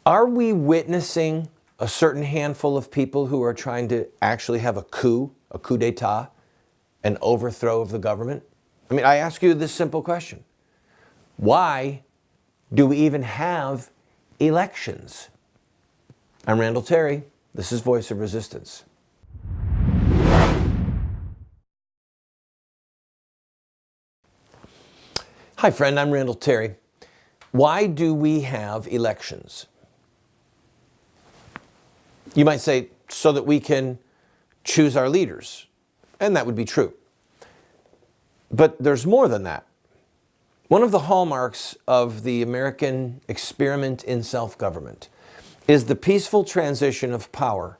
Are we witnessing a certain handful of people who are trying to actually have a coup d'etat, an overthrow of the government? I mean, I ask you this simple question. Why do we even have elections? I'm Randall Terry. This is Voice of Resistance. Hi, friend. I'm Randall Terry. Why do we have elections? You might say, so that we can choose our leaders. And that would be true. But there's more than that. One of the hallmarks of the American experiment in self-government is the peaceful transition of power.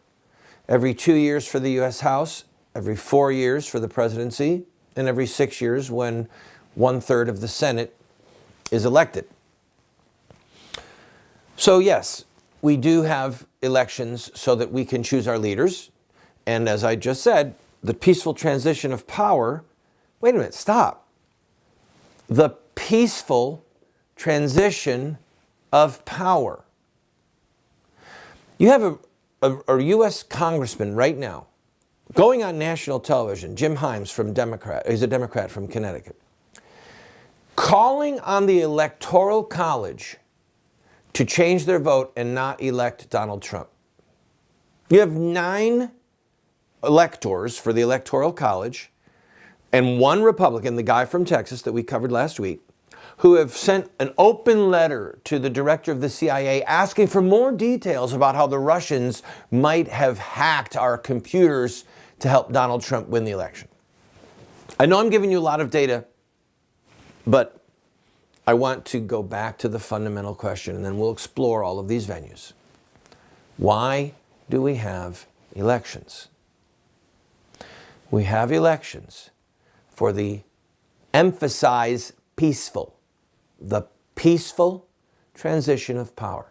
Every 2 years for the U.S. House, every 4 years for the presidency, and every 6 years when 1/3 of the Senate is elected. So yes, we do have elections so that we can choose our leaders. And as I just said, the peaceful transition of power, wait a minute, stop. The peaceful transition of power. You have a U.S. congressman right now going on national television, Jim Himes from Democrat, he's a Democrat from Connecticut, calling on the Electoral College to change their vote and not elect Donald Trump. You have 9 electors for the Electoral College and 1 Republican, the guy from Texas that we covered last week, who have sent an open letter to the director of the CIA asking for more details about how the Russians might have hacked our computers to help Donald Trump win the election. I know I'm giving you a lot of data, but I want to go back to the fundamental question, and then we'll explore all of these venues. Why do we have elections? We have elections for the emphasize peaceful, the peaceful transition of power.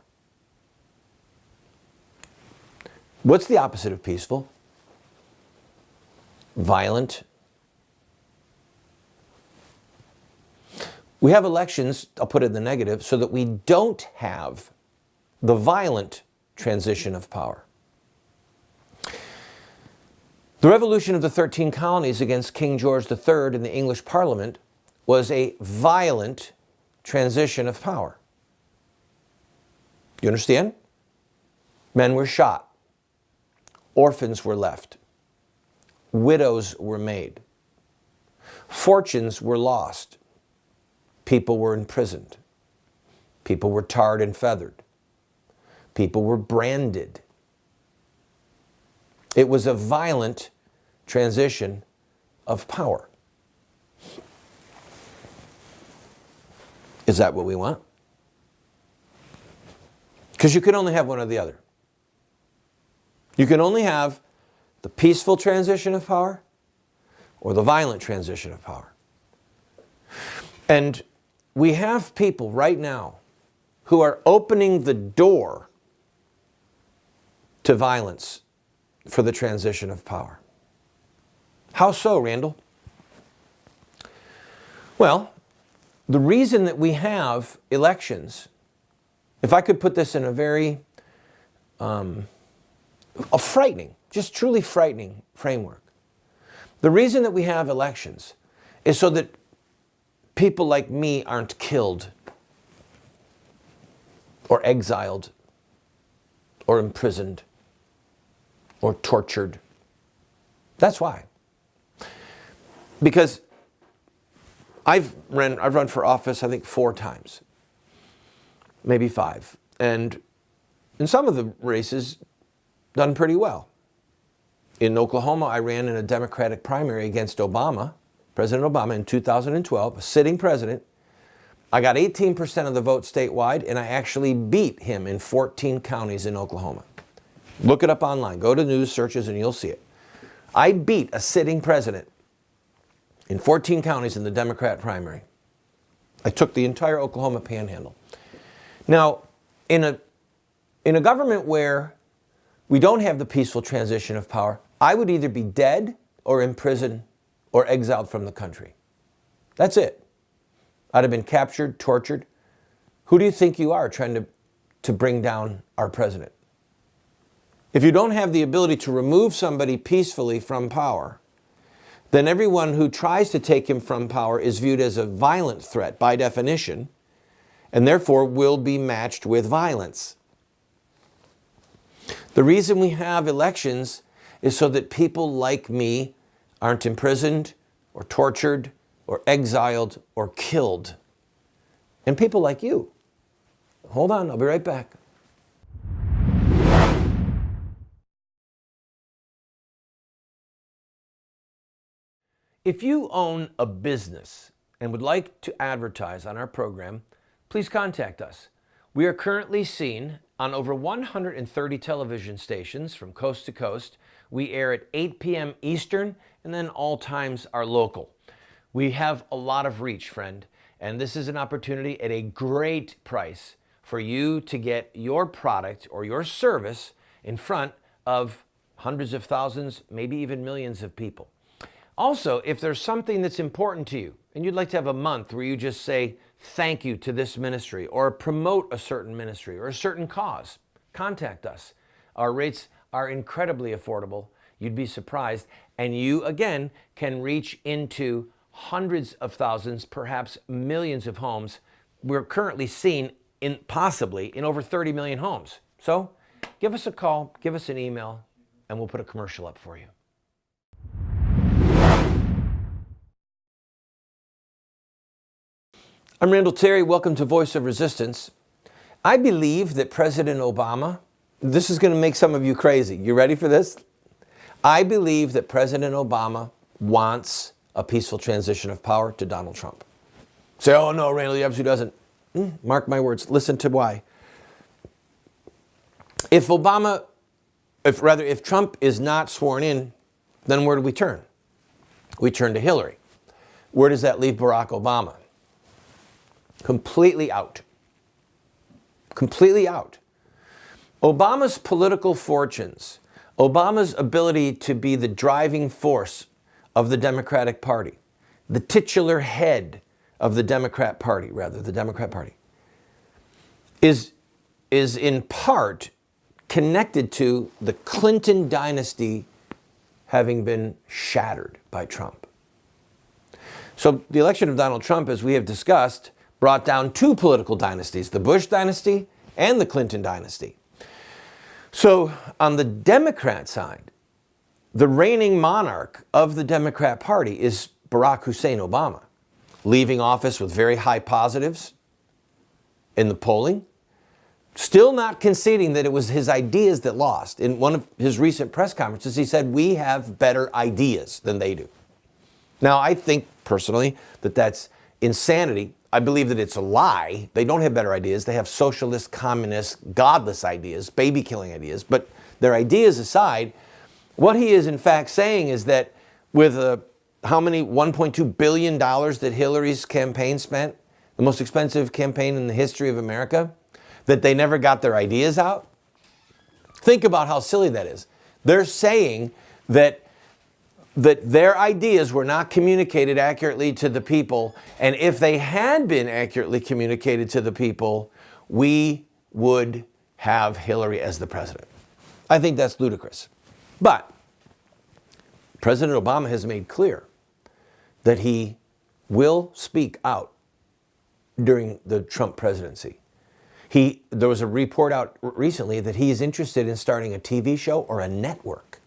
What's the opposite of peaceful? Violent. We have elections, I'll put it in the negative, so that we don't have the violent transition of power. The revolution of the 13 colonies against King George III in the English Parliament was a violent transition of power. You understand? Men were shot. Orphans were left. Widows were made. Fortunes were lost. People were imprisoned. People were tarred and feathered. People were branded. It was a violent transition of power. Is that what we want? Because you can only have one or the other. You can only have the peaceful transition of power or the violent transition of power. And we have people right now who are opening the door to violence for the transition of power. How so, Randall? Well, the reason that we have elections, if I could put this in a very frightening, just truly frightening framework. The reason that we have elections is so that people like me aren't killed or exiled or imprisoned or tortured. That's why. Because I've run for office, I think 4 times, maybe 5. And in some of the races, done pretty well. In Oklahoma, I ran in a Democratic primary against Obama, President Obama, in 2012, a sitting president. I got 18% of the vote statewide, and I actually beat him in 14 counties in Oklahoma. Look it up online. Go to news searches and you'll see it. I beat a sitting president in 14 counties in the Democrat primary. I took the entire Oklahoma panhandle. Now, in a government where we don't have the peaceful transition of power, I would either be dead or in prison or exiled from the country. That's it. I'd have been captured, tortured. Who do you think you are trying to to bring down our president. If you don't have the ability to remove somebody peacefully from power, then everyone who tries to take him from power is viewed as a violent threat by definition, and therefore will be matched with violence. The reason we have elections is so that people like me aren't imprisoned or tortured or exiled or killed. And people like you. Hold on, I'll be right back. If you own a business and would like to advertise on our program, please contact us. We are currently seen on over 130 television stations from coast to coast. We air at 8 p.m. Eastern, and then all times are local. We have a lot of reach, friend, and this is an opportunity at a great price for you to get your product or your service in front of hundreds of thousands, maybe even millions of people. Also, if there's something that's important to you and you'd like to have a month where you just say thank you to this ministry or promote a certain ministry or a certain cause, contact us. Our rates are incredibly affordable. You'd be surprised. And you, again, can reach into hundreds of thousands, perhaps millions of homes. We're currently seen possibly in over 30 million homes. So give us a call, give us an email, and we'll put a commercial up for you. I'm Randall Terry. Welcome to Voice of Resistance. I believe that President Obama, this is going to make some of you crazy. You ready for this? I believe that President Obama wants a peaceful transition of power to Donald Trump. Say, oh no, Randall, he absolutely doesn't. Mark my words. Listen to why. If Trump is not sworn in, then where do we turn? We turn to Hillary. Where does that leave Barack Obama? Completely out. Completely out. Obama's political fortunes, Obama's ability to be the driving force of the Democratic Party, the titular head of the Democrat Party, is in part connected to the Clinton dynasty having been shattered by Trump. So the election of Donald Trump, as we have discussed, brought down two political dynasties, the Bush dynasty and the Clinton dynasty. So on the Democrat side, the reigning monarch of the Democrat Party is Barack Hussein Obama, leaving office with very high positives in the polling, still not conceding that it was his ideas that lost. In one of his recent press conferences, he said, we have better ideas than they do. Now, I think personally that that's insanity. I believe that it's a lie. They don't have better ideas. They have socialist, communist, godless ideas, baby-killing ideas. But their ideas aside, what he is in fact saying is that with how many $1.2 billion that Hillary's campaign spent, the most expensive campaign in the history of America, that they never got their ideas out? Think about how silly that is. They're saying that their ideas were not communicated accurately to the people, and if they had been accurately communicated to the people, we would have Hillary as the president. I think that's ludicrous. But President Obama has made clear that he will speak out during the Trump presidency. There was a report out recently that he is interested in starting a TV show or a network.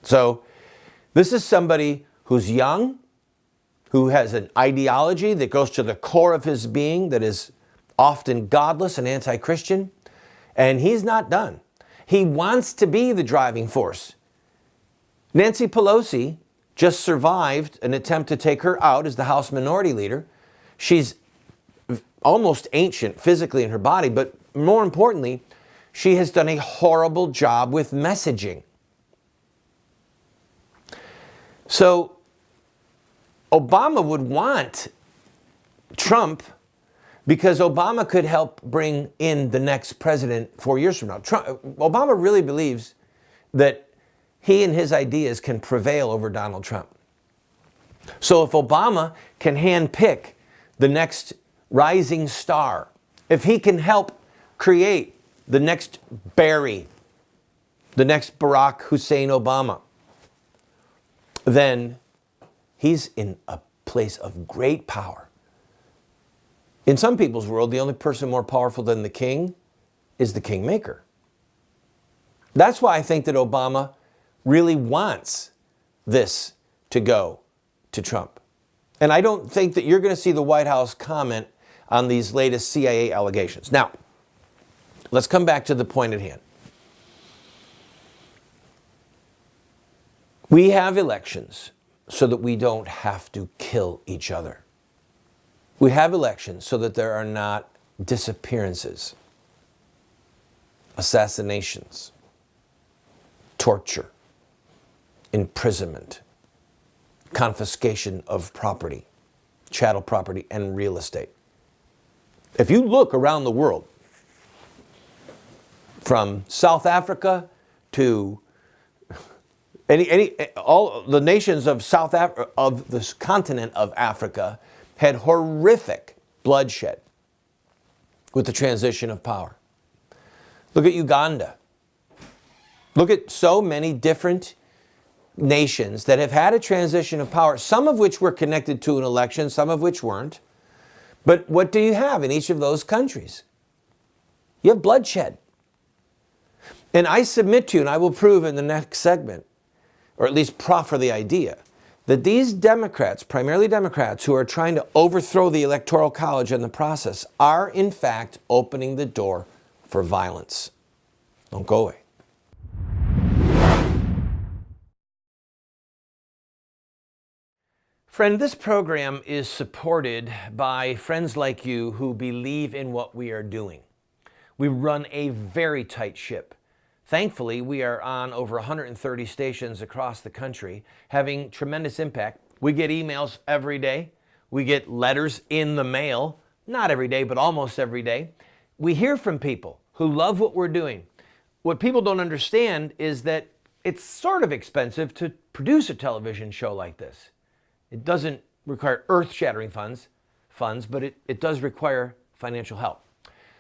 So this is somebody who's young, who has an ideology that goes to the core of his being that is often godless and anti-Christian, and he's not done. He wants to be the driving force. Nancy Pelosi just survived an attempt to take her out as the House Minority Leader. She's almost ancient physically in her body, but more importantly, she has done a horrible job with messaging. So Obama would want Trump because Obama could help bring in the next president 4 years from now. Obama really believes that he and his ideas can prevail over Donald Trump. So if Obama can handpick the next rising star if he can help create the next Barry, the next Barack Hussein Obama, then he's in a place of great power. In some people's world, the only person more powerful than the king is the kingmaker. That's why I think that Obama really wants this to go to Trump. And I don't think that you're going to see the White House comment on these latest CIA allegations. Now, let's come back to the point at hand. We have elections so that we don't have to kill each other. We have elections so that there are not disappearances, assassinations, torture, imprisonment, confiscation of property, chattel property, and real estate. If you look around the world, from South Africa to all the nations of of this continent of Africa had horrific bloodshed with the transition of power. Look at Uganda. Look at so many different nations that have had a transition of power, some of which were connected to an election, some of which weren't. But what do you have in each of those countries? You have bloodshed. And I submit to you, and I will prove in the next segment, or at least proffer the idea, that these Democrats, primarily Democrats, who are trying to overthrow the Electoral College in the process, are in fact opening the door for violence. Don't go away. Friend, this program is supported by friends like you who believe in what we are doing. We run a very tight ship. Thankfully, we are on over 130 stations across the country, having tremendous impact. We get emails every day. We get letters in the mail, not every day, but almost every day. We hear from people who love what we're doing. What people don't understand is that it's sort of expensive to produce a television show like this. It doesn't require earth-shattering funds, but it does require financial help.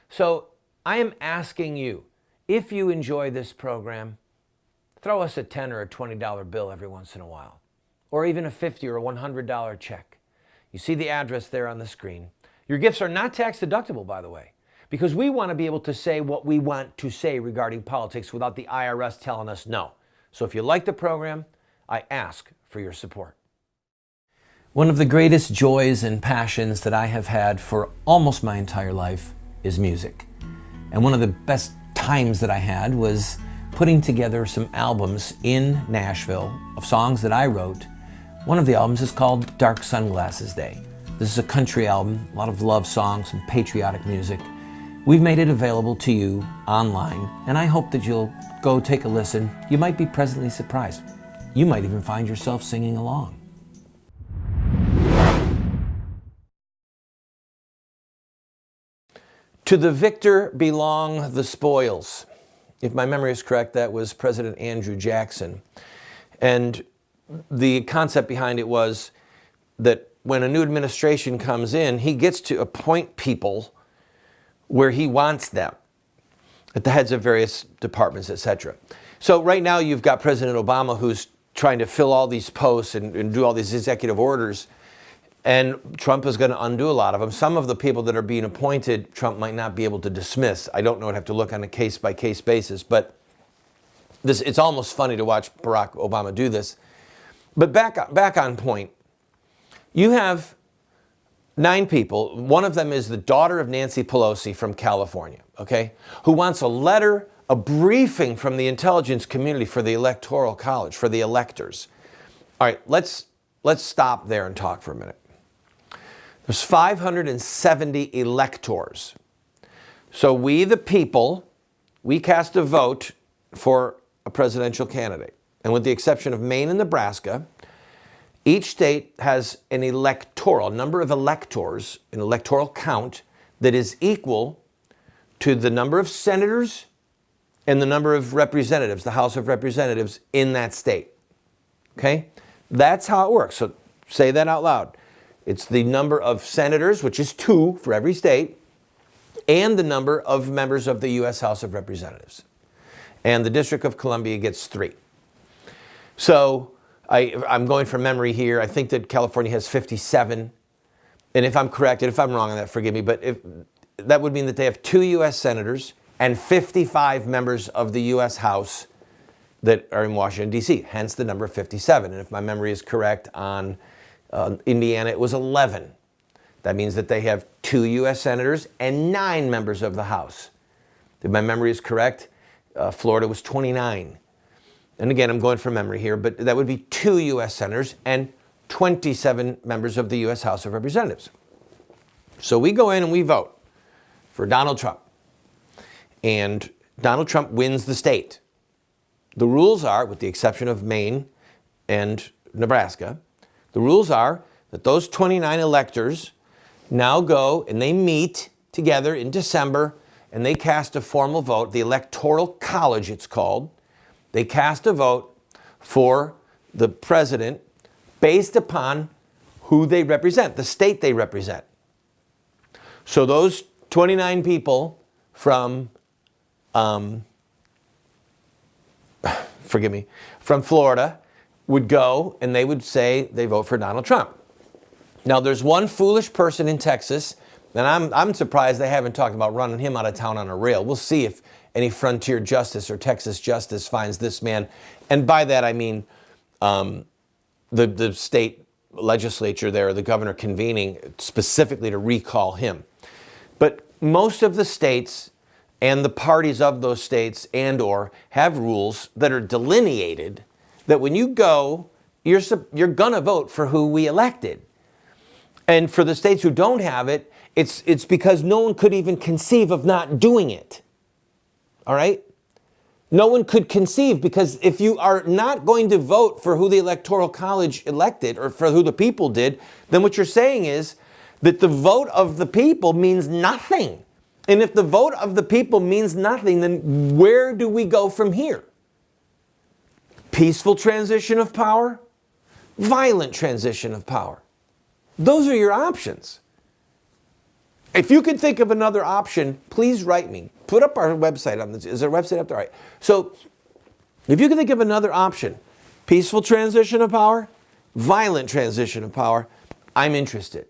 So I am asking you, if you enjoy this program, throw us a $10 or a $20 bill every once in a while, or even a $50 or a $100 check. You see the address there on the screen. Your gifts are not tax deductible, by the way, because we want to be able to say what we want to say regarding politics without the IRS telling us no. So if you like the program, I ask for your support. One of the greatest joys and passions that I have had for almost my entire life is music. And one of the best times that I had was putting together some albums in Nashville of songs that I wrote. One of the albums is called Dark Sunglasses Day. This is a country album, a lot of love songs and patriotic music. We've made it available to you online, and I hope that you'll go take a listen. You might be pleasantly surprised. You might even find yourself singing along. To the victor belong the spoils. If my memory is correct, that was President Andrew Jackson. And the concept behind it was that when a new administration comes in, he gets to appoint people where he wants them, at the heads of various departments, etc. So right now you've got President Obama who's trying to fill all these posts and do all these executive orders. And Trump is going to undo a lot of them. Some of the people that are being appointed, Trump might not be able to dismiss. I don't know. I'd have to look on a case-by-case basis. But it's almost funny to watch Barack Obama do this. But back on point, you have 9 people. One of them is the daughter of Nancy Pelosi from California, okay, who wants a letter, a briefing from the intelligence community for the Electoral College, for the electors. All right, let's stop there and talk for a minute. There's 570 electors. So we, the people, we cast a vote for a presidential candidate. And with the exception of Maine and Nebraska, each state has an electoral, number of electors, an electoral count that is equal to the number of senators and the number of representatives, the House of Representatives in that state. Okay? That's how it works. So say that out loud. It's the number of senators, which is 2 for every state, and the number of members of the U.S. House of Representatives. And the District of Columbia gets 3. So I'm going from memory here. I think that California has 57. And if I'm correct, and if I'm wrong on that, forgive me, but that would mean that they have 2 U.S. senators and 55 members of the U.S. House that are in Washington, D.C., hence the number 57. And if my memory is correct on Indiana, it was 11. That means that they have 2 U.S. senators and 9 members of the House. If my memory is correct, Florida was 29. And again, I'm going from memory here, but that would be 2 U.S. senators and 27 members of the U.S. House of Representatives. So we go in and we vote for Donald Trump. And Donald Trump wins the state. The rules are, with the exception of Maine and Nebraska, the rules are that those 29 electors now go and they meet together in December and they cast a formal vote, the Electoral College it's called. They cast a vote for the president based upon who they represent, the state they represent. So those 29 people from, from Florida would go and they would say they vote for Donald Trump. Now there's one foolish person in Texas, and I'm surprised they haven't talked about running him out of town on a rail. We'll see if any frontier justice or Texas justice finds this man. And by that I mean the state legislature there, the governor convening specifically to recall him. But most of the states and the parties of those states and or have rules that are delineated that when you go, you're gonna vote for who we elected. And for the states who don't have it, it's because no one could even conceive of not doing it. All right? No one could conceive, because if you are not going to vote for who the Electoral College elected or for who the people did, then what you're saying is that the vote of the people means nothing. And if the vote of the people means nothing, then where do we go from here? Peaceful transition of power? Violent transition of power? Those are your options. If you can think of another option, please write me. Put up our website on this. Is our website up there? All right. So if you can think of another option, peaceful transition of power, violent transition of power, I'm interested.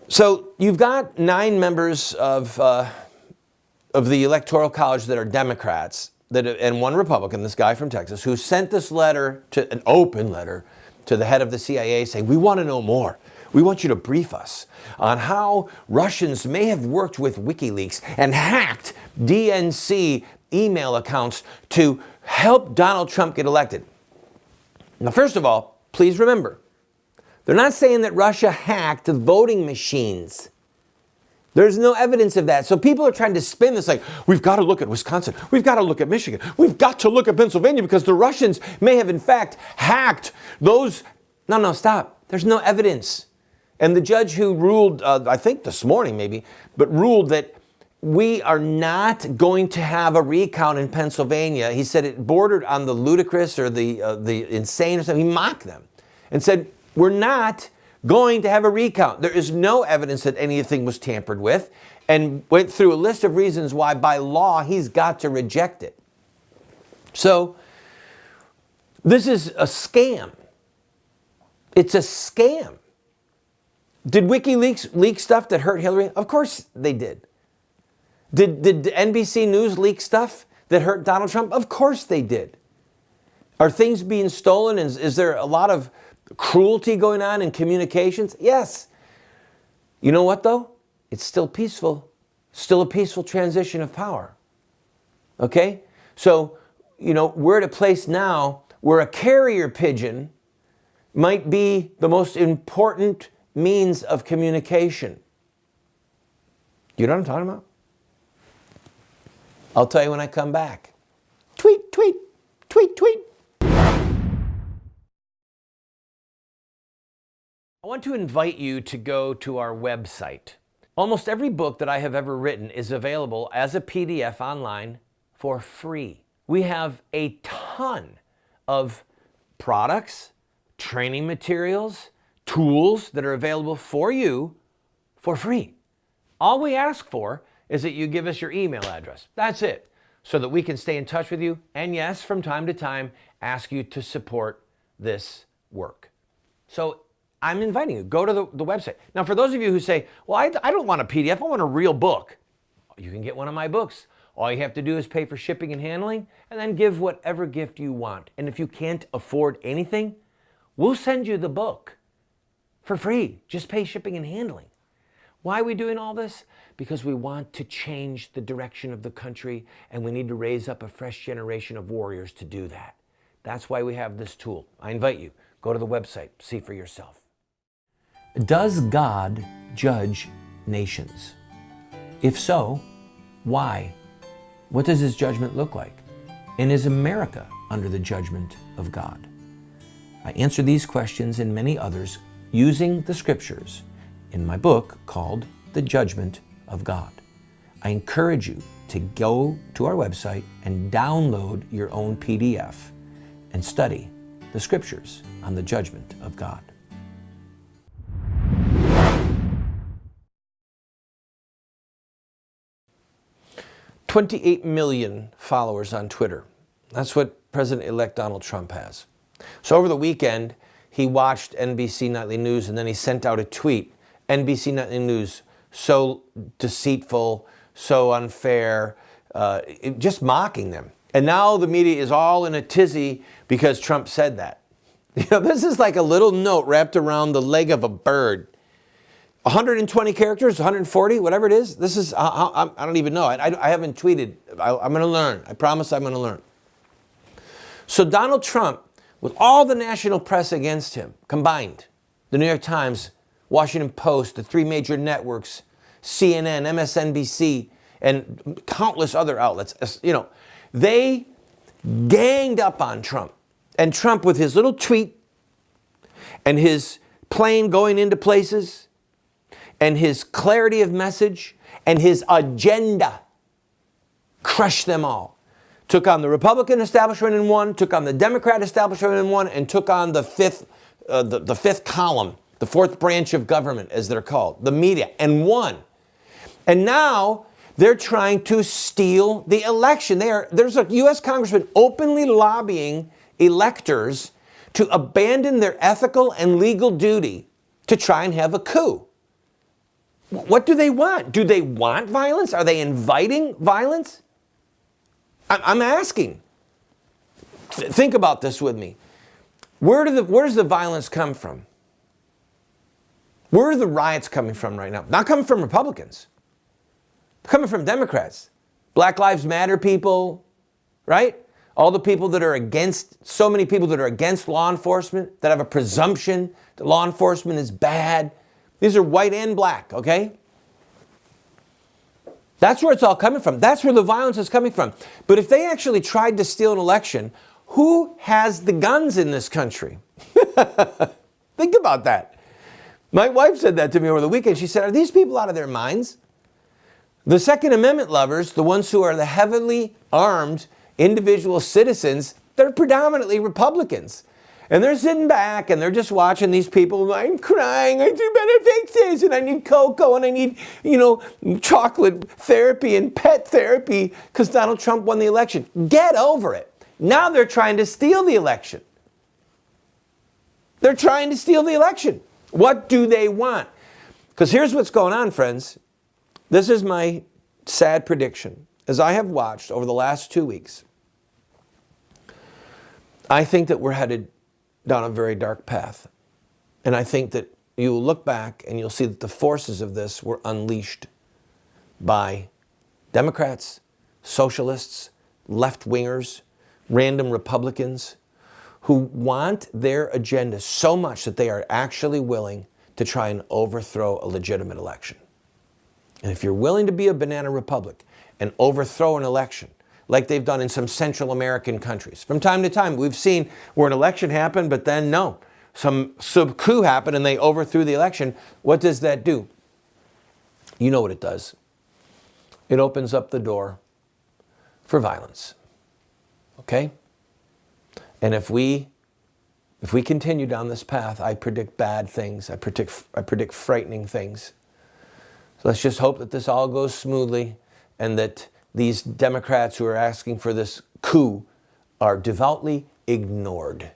So you've got 9 members of the Electoral College that are Democrats and 1 Republican, this guy from Texas, who sent this letter, an open letter, to the head of the CIA saying, we want to know more. We want you to brief us on how Russians may have worked with WikiLeaks and hacked DNC email accounts to help Donald Trump get elected. Now, first of all, please remember, they're not saying that Russia hacked the voting machines. There's no evidence of that. So people are trying to spin this like, we've got to look at Wisconsin. We've got to look at Michigan. We've got to look at Pennsylvania because the Russians may have in fact hacked those. No, stop. There's no evidence. And the judge who ruled, I think this morning maybe, but ruled that we are not going to have a recount in Pennsylvania. He said it bordered on the ludicrous or the insane or something. He mocked them and said, we're not going to have a recount. There is no evidence that anything was tampered with, and went through a list of reasons why by law he's got to reject it. So this is a scam. It's a scam. Did WikiLeaks leak stuff that hurt Hillary? Of course they did. Did NBC News leak stuff that hurt Donald Trump? Of course they did. Are things being stolen? Is there a lot of cruelty going on in communications? Yes. You know what though? It's still peaceful. Still a peaceful transition of power. Okay? So, we're at a place now where a carrier pigeon might be the most important means of communication. You know what I'm talking about? I'll tell you when I come back. Tweet, tweet, tweet, tweet. I want to invite you to go to our website. Almost every book that I have ever written is available as a PDF online for free. We have a ton of products, training materials, tools that are available for you for free. All we ask for is that you give us your email address. That's it. So that we can stay in touch with you. And yes, from time to time, ask you to support this work. So I'm inviting you, go to the website. Now, for those of you who say, well, I don't want a PDF, I want a real book. You can get one of my books. All you have to do is pay for shipping and handling and then give whatever gift you want. And if you can't afford anything, we'll send you the book for free. Just pay shipping and handling. Why are we doing all this? Because we want to change the direction of the country and we need to raise up a fresh generation of warriors to do that. That's why we have this tool. I invite you, go to the website, see for yourself. Does God judge nations? If so, why? What does his judgment look like? And is America under the judgment of God? I answer these questions and many others using the scriptures in my book called The Judgment of God. I encourage you to go to our website and download your own PDF and study the scriptures on the judgment of God. 28 million followers on Twitter. That's what President-elect Donald Trump has. So over the weekend, he watched NBC Nightly News and then he sent out a tweet. NBC Nightly News, so deceitful, so unfair, just mocking them. And now the media is all in a tizzy because Trump said that. You know, this is like a little note wrapped around the leg of a bird. 120 characters, 140, whatever it is. This is, I don't even know. I haven't tweeted. I'm going to learn. I promise I'm going to learn. So Donald Trump, with all the national press against him combined, the New York Times, Washington Post, the three major networks, CNN, MSNBC, and countless other outlets, you know, they ganged up on Trump. And Trump, with his little tweet and his plane going into places, and his clarity of message and his agenda, crushed them all. Took on the Republican establishment in one, took on the Democrat establishment in one, and took on the fifth column, the fourth branch of government, as they're called, the media, and won. And now they're trying to steal the election. There's a U.S. congressman openly lobbying electors to abandon their ethical and legal duty to try and have a coup. What do they want? Do they want violence? Are they inviting violence? I'm asking. Think about this with me. Where does the violence come from? Where are the riots coming from right now? Not coming from Republicans. They're coming from Democrats. Black Lives Matter people, right? All the people that are against, so many people that are against law enforcement, that have a presumption that law enforcement is bad. These are white and black, okay? That's where it's all coming from. That's where the violence is coming from. But if they actually tried to steal an election, who has the guns in this country? Think about that. My wife said that to me over the weekend. She said, are these people out of their minds? The Second Amendment lovers, the ones who are the heavily armed individual citizens, they're predominantly Republicans. And they're sitting back and they're just watching these people. I'm crying. I do better fix this. And I need cocoa and I need, chocolate therapy and pet therapy because Donald Trump won the election. Get over it. Now they're trying to steal the election. They're trying to steal the election. What do they want? Because here's what's going on, friends. This is my sad prediction. As I have watched over the last 2 weeks, I think that we're headed down a very dark path. And I think that you will look back and you'll see that the forces of this were unleashed by Democrats, socialists, left-wingers, random Republicans who want their agenda so much that they are actually willing to try and overthrow a legitimate election. And if you're willing to be a banana republic and overthrow an election, like they've done in some Central American countries. From time to time, we've seen where an election happened, but then no, some coup happened and they overthrew the election. What does that do? You know what it does. It opens up the door for violence. Okay? And if we continue down this path, I predict bad things. I predict frightening things. So let's just hope that this all goes smoothly and that these Democrats who are asking for this coup are devoutly ignored.